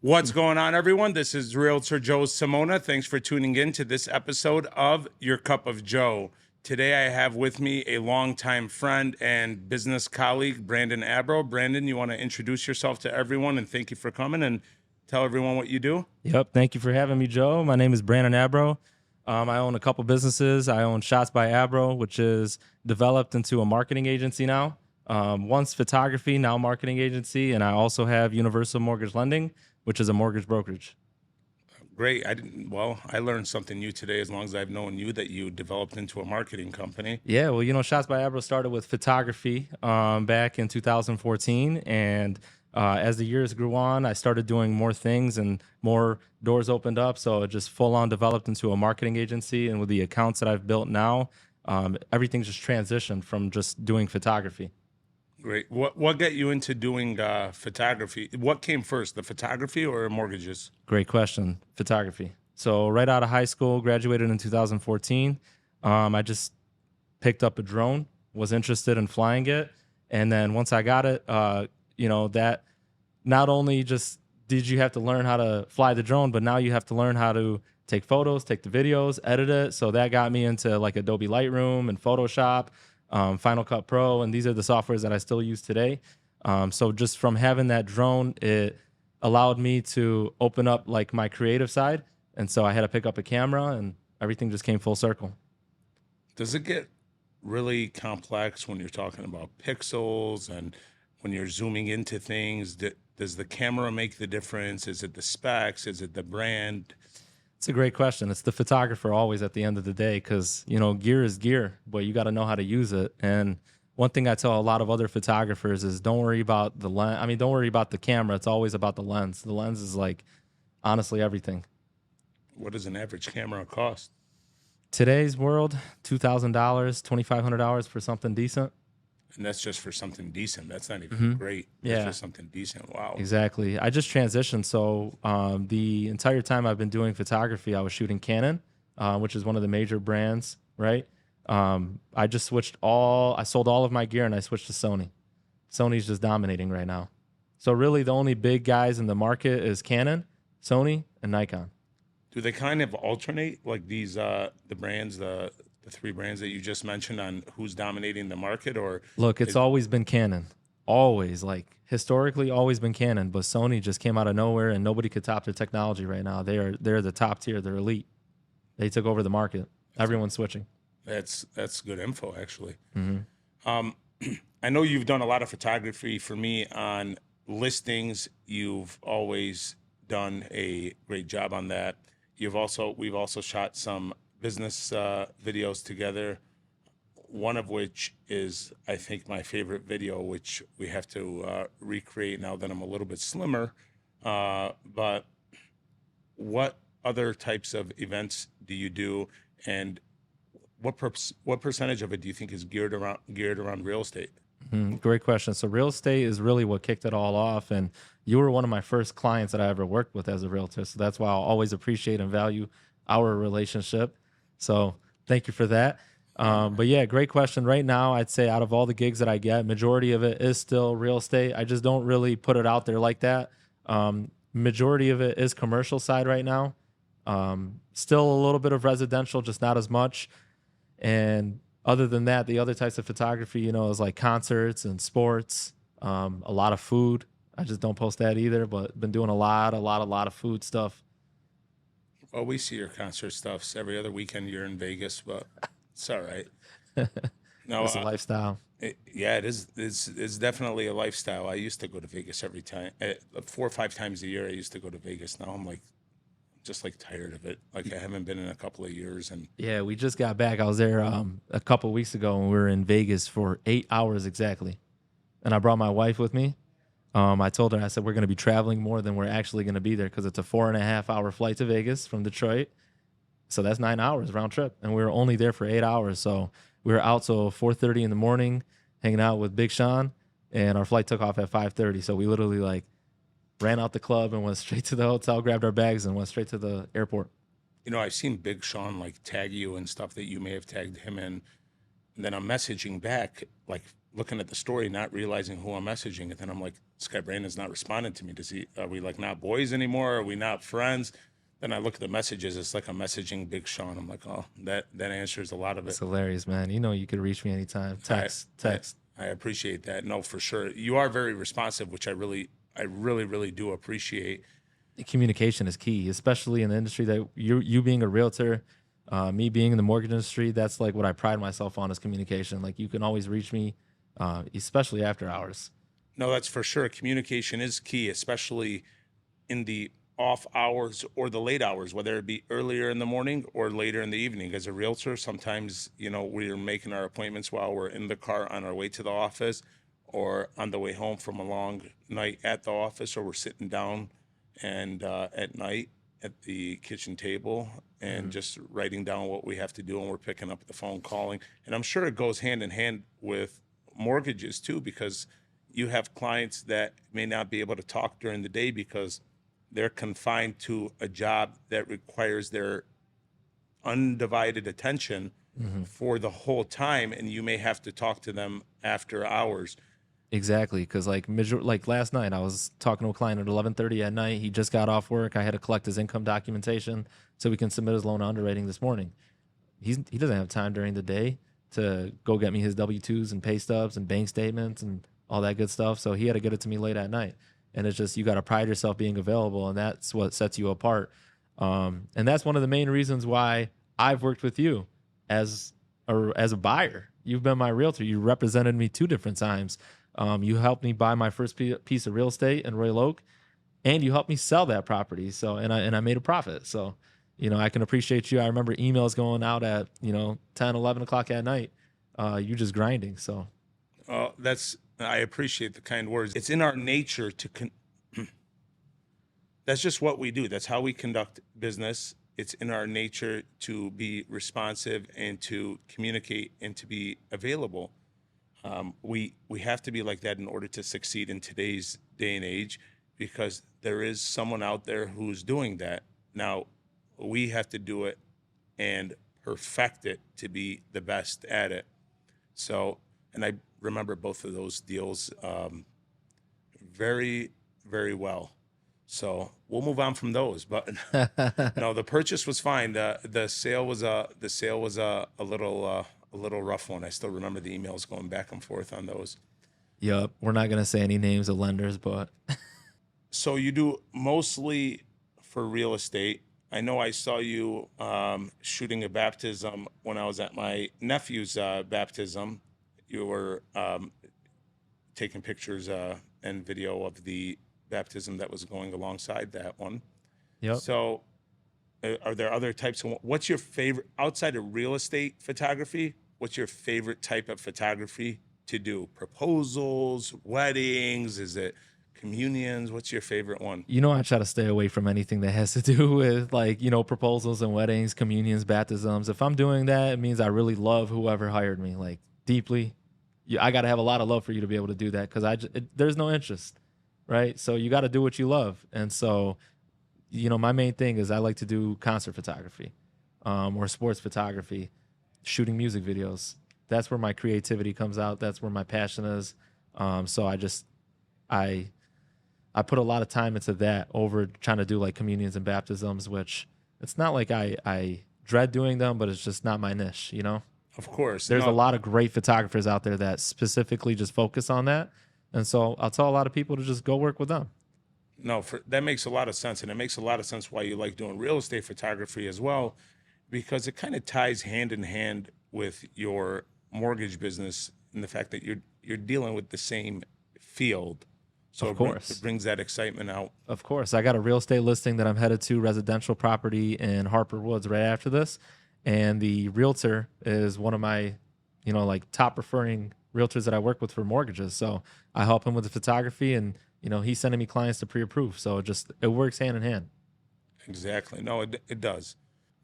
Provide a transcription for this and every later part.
What's going on, everyone? This is Realtor Joe Samona. Thanks for tuning in to this episode of Your Cup of Joe. Today, I have with me a longtime friend and business colleague, Brandon Abro. Brandon, you want to introduce yourself to everyone, and thank you for coming and tell everyone what you do? Yep. Thank you for having me, Joe. My name is Brandon Abro. I own a couple businesses. I own Shots by Abro, which is developed into a marketing agency now. Once photography, now marketing agency. And I also have Universal Mortgage Lending, which is a mortgage brokerage. Great. I learned something new today, as long as I've known you, that you developed into a marketing company. Yeah, well, Shots by Abro started with photography back in 2014. And as the years grew on, I started doing more things and more doors opened up. So it just full on developed into a marketing agency. And with the accounts that I've built now, everything just transitioned from just doing photography. Great. What got you into doing photography? What came first, the photography or mortgages? Great question. Photography. So right out of high school, graduated in 2014. I just picked up a drone, was interested in flying it. And then once I got it, that not only just did you have to learn how to fly the drone, but now you have to learn how to take photos, take the videos, edit it. So that got me into like Adobe Lightroom and Photoshop, Final Cut Pro, and these are the softwares that I still use today. So just from having that drone, it allowed me to open up like my creative side. And so I had to pick up a camera and everything just came full circle. Does it get really complex when you're talking about pixels and when you're zooming into things? Does the camera make the difference? Is it the specs? Is it the brand? It's a great question. It's the photographer always at the end of the day because, gear is gear, but you got to know how to use it. And one thing I tell a lot of other photographers is don't worry about the lens. I mean, don't worry about the camera. It's always about the lens. The lens is like, honestly, everything. What does an average camera cost? Today's world, $2,000, $2,500 for something decent. And that's just for something decent. That's not even great. That's Yeah. just something decent. Wow. Exactly. I just transitioned. So the entire time I've been doing photography, I was shooting Canon, which is one of the major brands, right? I just I sold all of my gear and I switched to Sony. Sony's just dominating right now. So really the only big guys in the market is Canon, Sony, and Nikon. Do they kind of alternate, like these the brands, the three brands that you just mentioned, on who's dominating the market? Or Look, it's always been Canon. Always, like historically always been Canon, but Sony just came out of nowhere and nobody could top their technology right now. They're the top tier, they're elite. They took over the market. Everyone's switching. That's good info, actually. I know you've done a lot of photography for me on listings. You've always done a great job on that. We've also shot some business videos together, one of which is, I think, my favorite video, which we have to recreate now that I'm a little bit slimmer. But what other types of events do you do, and what percentage of it do you think is geared around real estate? Great question. So real estate is really what kicked it all off. And you were one of my first clients that I ever worked with as a realtor. So that's why I'll always appreciate and value our relationship. So thank you for that. But yeah, great question. Right now, I'd say out of all the gigs that I get, majority of it is still real estate. I just don't really put it out there like that. Majority of it is commercial side right now. Still a little bit of residential, just not as much. And other than that, the other types of photography, is like concerts and sports, a lot of food. I just don't post that either, but been doing a lot of food stuff. Well, we see your concert stuffs every other weekend. You're in Vegas, but it's all right. No, It's a lifestyle. it is. It's definitely a lifestyle. I used to go to Vegas every time, 4 or 5 times a year. I used to go to Vegas. Now I'm just tired of it. Like I haven't been in a couple of years, and Yeah, we just got back. I was there a couple of weeks ago, and we were in Vegas for 8 hours exactly. And I brought my wife with me. I told her, I said, we're going to be traveling more than we're actually going to be there because it's a 4.5-hour flight to Vegas from Detroit. So that's 9 hours round trip. And we were only there for 8 hours. So we were out till 4:30 in the morning hanging out with Big Sean, and our flight took off at 5:30. So we literally ran out the club and went straight to the hotel, grabbed our bags, and went straight to the airport. I've seen Big Sean tag you and stuff that you may have tagged him in. And then I'm messaging back looking at the story, not realizing who I'm messaging. And then I'm like, this guy Brandon's not responding to me. Are we like not boys anymore? Are we not friends? Then I look at the messages. It's like I'm messaging Big Sean. I'm like, oh, that answers a lot of It's it. hilarious, man. You know, you could reach me anytime. I, Text. I appreciate that. No, for sure. You are very responsive, which I really do appreciate. Communication is key, especially in the industry that you being a realtor, me being in the mortgage industry. That's like what I pride myself on is communication. Like you can always reach me, especially after hours. No, that's for sure. Communication is key, especially in the off hours or the late hours, whether it be earlier in the morning or later in the evening. As a realtor, sometimes, we're making our appointments while we're in the car on our way to the office or on the way home from a long night at the office, or we're sitting down and at night at the kitchen table and just writing down what we have to do, and we're picking up the phone calling. And I'm sure it goes hand in hand with mortgages too, because you have clients that may not be able to talk during the day because they're confined to a job that requires their undivided attention for the whole time, and you may have to talk to them after hours. Exactly, because like last night, I was talking to a client at 11:30 at night. He just got off work. I had to collect his income documentation so we can submit his loan underwriting this morning. He doesn't have time during the day to go get me his W-2s and pay stubs and bank statements and all that good stuff. So he had to get it to me late at night. And it's just you got to pride yourself being available, and that's what sets you apart. And that's one of the main reasons why I've worked with you as a buyer. You've been my realtor. You represented me 2 different times. You helped me buy my first piece of real estate in Royal Oak, and you helped me sell that property. So, and I made a profit. So, I can appreciate you. I remember emails going out at, 10, 11 o'clock at night. You just grinding. So I appreciate the kind words. It's in our nature that's just what we do. That's how we conduct business. It's in our nature to be responsive and to communicate and to be available. We have to be like that in order to succeed in today's day and age, because there is someone out there who's doing that. Now, we have to do it and perfect it to be the best at it. So, and I remember both of those deals very, very well. So we'll move on from those. But no, the purchase was fine. The sale was a little rough one. I still remember the emails going back and forth on those. Yep. We're not going to say any names of lenders, but. So you do mostly for real estate. I know I saw you shooting a baptism when I was at my nephew's baptism. You were taking pictures and video of the baptism that was going alongside that one. Yep. So are there other types of, what's your favorite, outside of real estate photography, what's your favorite type of photography to do? Proposals, weddings, is it communions? What's your favorite one? I try to stay away from anything that has to do with proposals and weddings, communions, baptisms. If I'm doing that, it means I really love whoever hired me, like deeply. I got to have a lot of love for you to be able to do that, because there's no interest, right? So you got to do what you love. And so, my main thing is I like to do concert photography or sports photography, shooting music videos. That's where my creativity comes out. That's where my passion is. So I put a lot of time into that over trying to do like communions and baptisms, which it's not like I dread doing them, but it's just not my niche, Of course. There's a lot of great photographers out there that specifically just focus on that. And so I'll tell a lot of people to just go work with them. No, that makes a lot of sense. And it makes a lot of sense why you like doing real estate photography as well, because it kind of ties hand in hand with your mortgage business and the fact that you're dealing with the same field. So of course, it brings that excitement out. Of course. I got a real estate listing that I'm headed to, residential property in Harper Woods right after this. And the realtor is one of my, top preferring realtors that I work with for mortgages. So I help him with the photography, and, he's sending me clients to pre-approve. So it works hand in hand. Exactly. No, it does.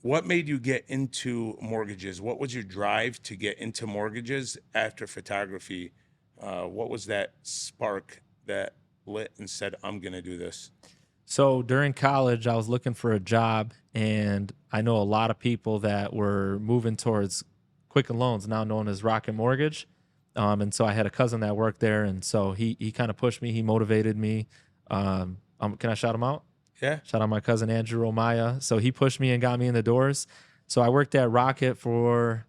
What made you get into mortgages? What was your drive to get into mortgages after photography? What was that spark that lit and said, I'm going to do this? So during college, I was looking for a job, and I know a lot of people that were moving towards Quicken Loans, now known as Rocket Mortgage. And so I had a cousin that worked there, and so he kind of pushed me, he motivated me. Can I shout him out? Yeah. Shout out my cousin Andrew Omaya. So he pushed me and got me in the doors. So I worked at Rocket for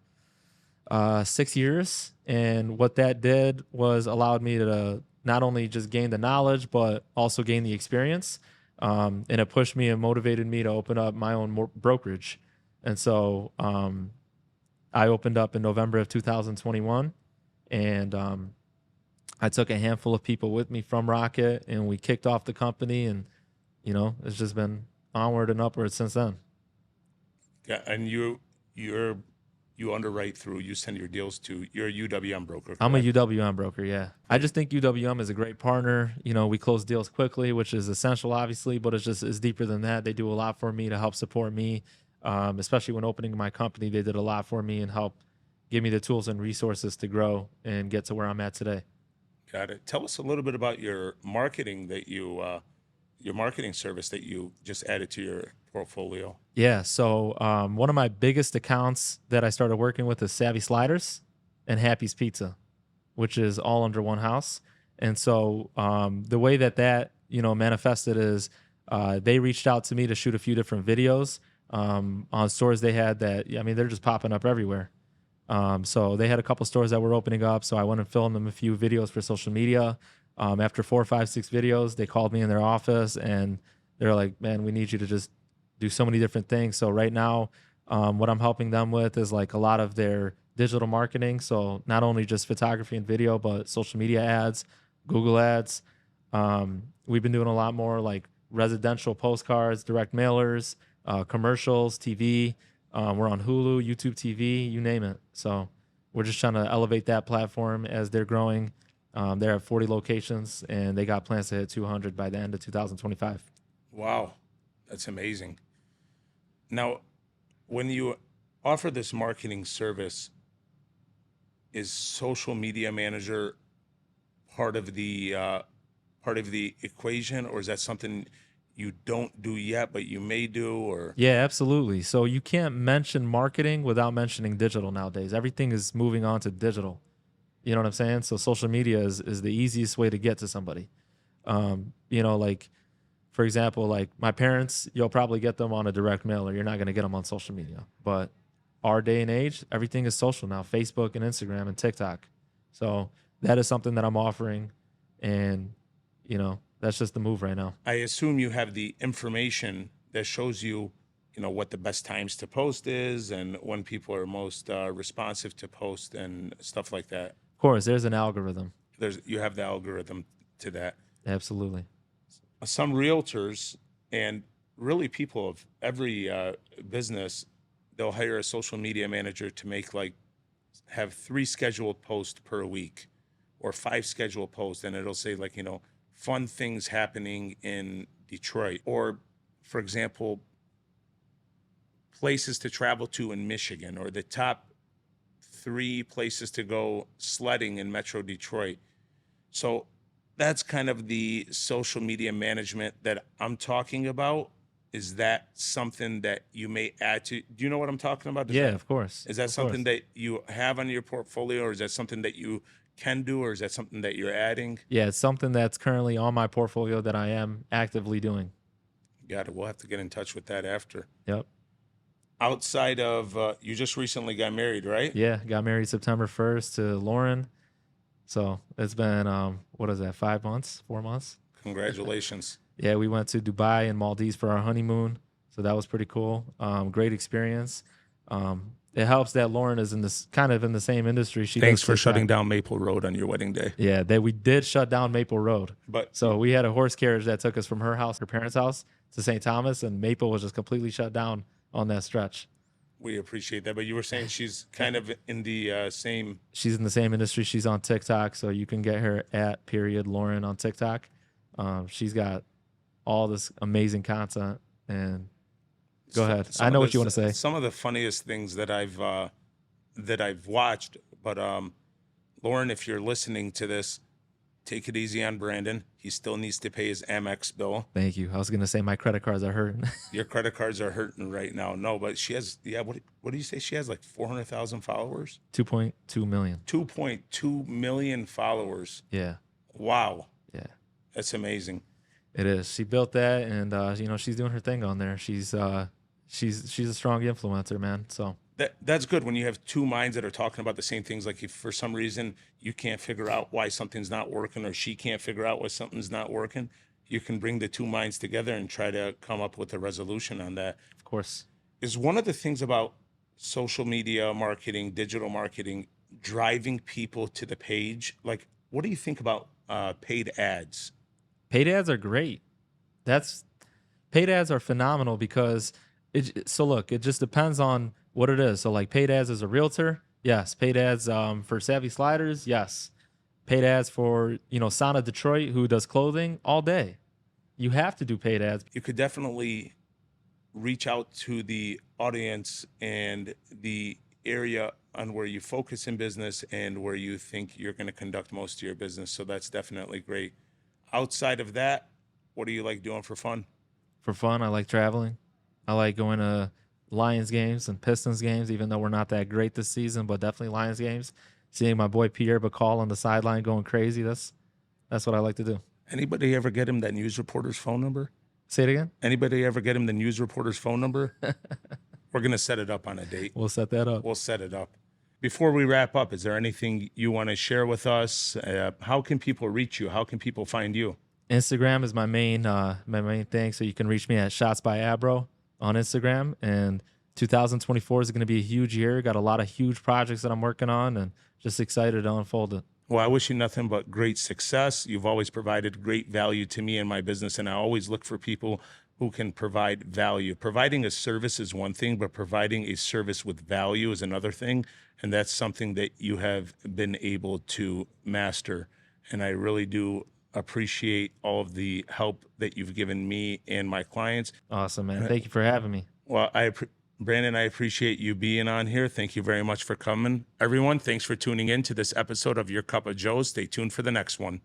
6 years, and what that did was allowed me to not only just gain the knowledge but also gain the experience. And it pushed me and motivated me to open up my own brokerage. And so I opened up in November of 2021, and I took a handful of people with me from Rocket, and we kicked off the company, and it's just been onward and upward since then. Yeah, and you underwrite through, you send your deals to, you're a UWM broker, correct? I'm a UWM broker, yeah. I just think UWM is a great partner. We close deals quickly, which is essential, obviously, but it's deeper than that. They do a lot for me to help support me, especially when opening my company. They did a lot for me and help give me the tools and resources to grow and get to where I'm at today. Got it. Tell us a little bit about your marketing your marketing service that you just added to your portfolio. Yeah, so one of my biggest accounts that I started working with is Savvy Sliders and Happy's Pizza, which is all under one house. And so the way that manifested is they reached out to me to shoot a few different videos on stores they had that, they're just popping up everywhere. So they had a couple stores that were opening up, so I went and filmed them a few videos for social media. After 4, 5, 6 videos, they called me in their office and they're like, man, we need you to just do so many different things. So right now, what I'm helping them with is like a lot of their digital marketing. So not only just photography and video, but social media ads, Google ads. We've been doing a lot more like residential postcards, direct mailers, commercials, TV. We're on Hulu, YouTube TV, you name it. So we're just trying to elevate that platform as they're growing. They're at 40 locations, and they got plans to hit 200 by the end of 2025. Wow, that's amazing. Now, when you offer this marketing service, is social media manager part of the equation, or is that something you don't do yet but you may do? Or Yeah, absolutely. So you can't mention marketing without mentioning digital nowadays. Everything is moving on to digital. You know what I'm saying? So social media is the easiest way to get to somebody. Like, for example, like my parents, you'll probably get them on a direct mail, or you're not going to get them on social media. But our day and age, everything is social now, Facebook and Instagram and TikTok. So that is something that I'm offering. And, that's just the move right now. I assume you have the information that shows you, what the best times to post is and when people are most responsive to post and stuff like that. Of course, there's an algorithm. You have the algorithm to that. Absolutely. Some realtors and really people of every business, they'll hire a social media manager to have 3 scheduled posts per week or 5 scheduled posts, and it'll say fun things happening in Detroit, or for example, places to travel to in Michigan, or the top 3 places to go sledding in Metro Detroit. So that's kind of the social media management that I'm talking about. Is that something that you may add to? Do you know what I'm talking about? Of course. Is that something that you have on your portfolio, or is that something that you can do, or is that something that you're adding? Yeah, it's something that's currently on my portfolio that I am actively doing. Got it. We'll have to get in touch with that after. Yep. Outside of, you just recently got married, right? Yeah, got married September 1st to Lauren. So it's been, 5 months, 4 months? Congratulations. Yeah, we went to Dubai and Maldives for our honeymoon. So that was pretty cool. Great experience. It helps that Lauren is in the same industry. Thanks for shutting down Maple Road on your wedding day. Yeah, we did shut down Maple Road. So we had a horse carriage that took us from her parents' house to St. Thomas, and Maple was just completely shut down on that stretch. We appreciate that. But you were saying she's kind of in the same. She's in the same industry. She's on TikTok, so you can get her at @Lauren on TikTok. She's got all this amazing content. And go ahead. I know what you want to say. Some of the funniest things that I've watched. But Lauren, if you're listening to this, take it easy on Brandon. He still needs to pay his Amex bill. Thank you. I was gonna say my credit cards are hurting. Your credit cards are hurting right now. No, but she has, yeah, what do you say? She has like 400,000 followers? 2.2 million. 2.2 million followers. Yeah. Wow. Yeah. That's amazing. It is. She built that, and you know, she's doing her thing on there. She's a strong influencer, man. So That's good when you have two minds that are talking about the same things. Like if for some reason you can't figure out why something's not working, or she can't figure out why something's not working, you can bring the two minds together and try to come up with a resolution on that. of course, Is one of the things about social media marketing, digital marketing, driving people to the page. Like, what do you think about paid ads? paid ads are great. Paid ads are phenomenal because so look, it just depends on what it is. So like paid ads as a realtor, yes. Paid ads for Savvy Sliders, yes. Paid ads for, you know, Sana Detroit, who does clothing, all day. You have to do paid ads. You could definitely reach out to the audience and the area on where you focus in business and where you think you're going to conduct most of your business. So that's definitely great. Outside of that, what do you like doing for fun? For fun, I like traveling. I like going to Lions games and Pistons games, even though we're not that great this season, but definitely Lions games. Seeing my boy Pierre Bacall on the sideline going crazy, that's what I like to do. Anybody ever get him that news reporter's phone number? Say it again? Anybody ever get him the news reporter's phone number? We're going to set it up on a date. We'll set that up. We'll set it up. Before we wrap up, is there anything you want to share with us? How can people reach you? How can people find you? Instagram is my main thing, so you can reach me at Shots by Abro on Instagram. And 2024 is going to be a huge year. Got a lot of huge projects that I'm working on, and just excited to unfold it. Well, I wish you nothing but great success. You've always provided great value to me and my business, and I always look for people who can provide value. Providing a service is one thing, but providing a service with value is another thing, and that's something that you have been able to master. And I really do appreciate all of the help that you've given me and my clients. Awesome, man. Thank you for having me. Well, Brandon, I appreciate you being on here. Thank you very much for coming. Everyone, thanks for tuning in to this episode of Your Cup of Joe. Stay tuned for the next one.